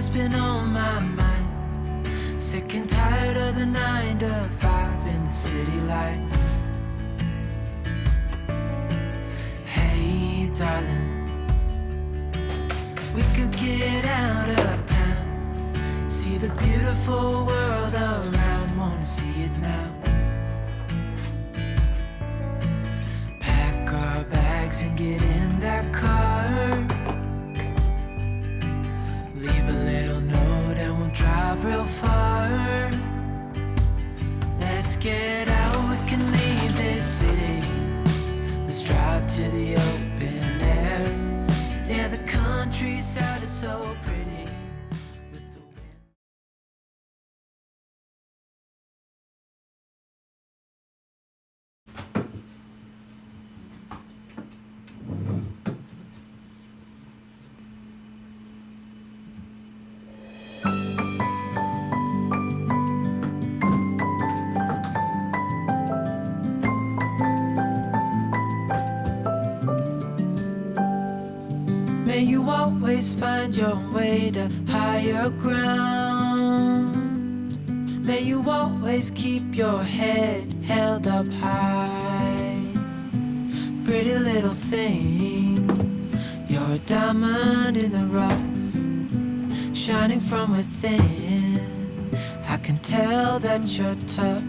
what's been on my mind. Sick and tired of the 9 to 5 in the city light. Hey darling, we could get out of town, see the beautiful world around, wanna see it now. Pack our bags and get in that car, leave a little note and we'll drive real far. Let's get out, we can leave this city. Let's drive to the open air. Yeah, the countryside is so pretty with the wind. May you always find your way to higher ground. May you always keep your head held up high. Pretty little thing, you're a diamond in the rough, shining from within. I can tell that you're tough.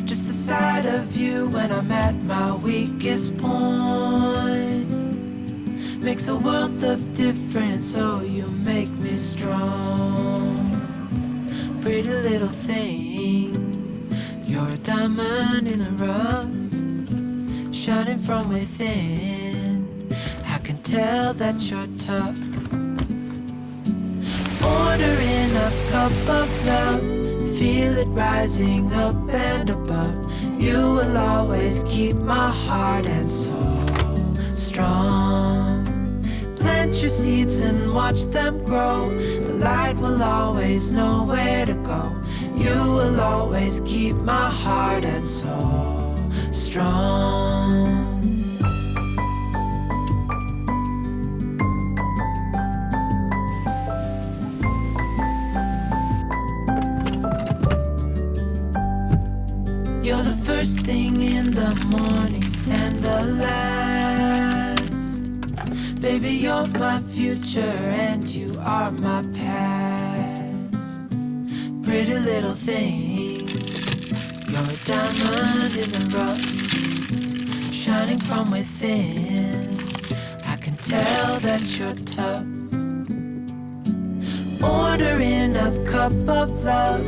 Just the sight of you when I'm at my weakest point makes a world of difference, oh you make me strong. Pretty little thing, you're a diamond in the rough, shining from within. I can tell that you're tough. Ordering a cup of love, feel it rising up and above. You will always keep my heart and soul strong. Plant your seeds and watch them grow. The light will always know where to go. You will always keep my heart and soul strong. You're the first thing in the morning and the last. Baby, you're my future and you are my past. Pretty little thing, you're a diamond in the rough, shining from within. I can tell that you're tough. Ordering a cup of love,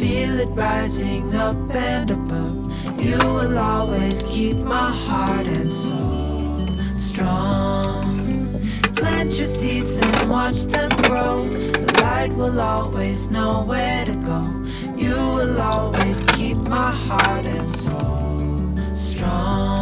feel it rising up and above. You will always keep my heart and soul strong. Plant your seeds and watch them grow. The light will always know where to go. You will always keep my heart and soul strong.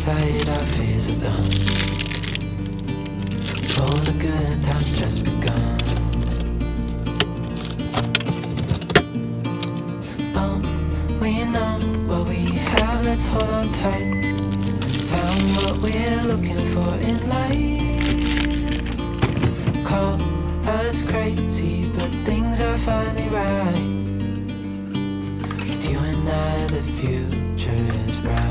Side our fears are done. All the good times just begun. We know what we have, let's hold on tight. Found what we're looking for in life. Call us crazy, but things are finally right. With you and I, the future is bright.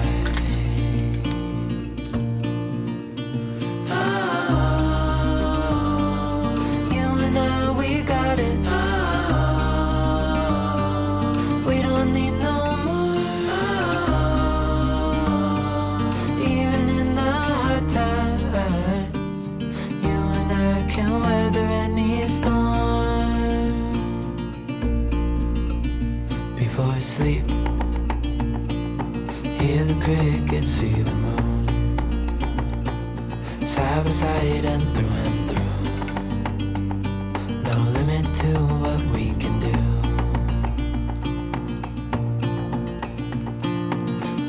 Sleep, hear the crickets, see the moon, side by side and through, no limit to what we can do.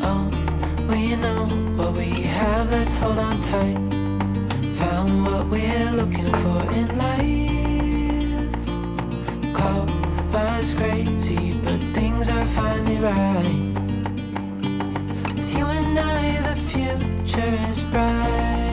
Oh, we know what we have, let's hold on tight. Found what we're looking for in life. Call us crazy, but things are finally right. With you and I, the future is bright.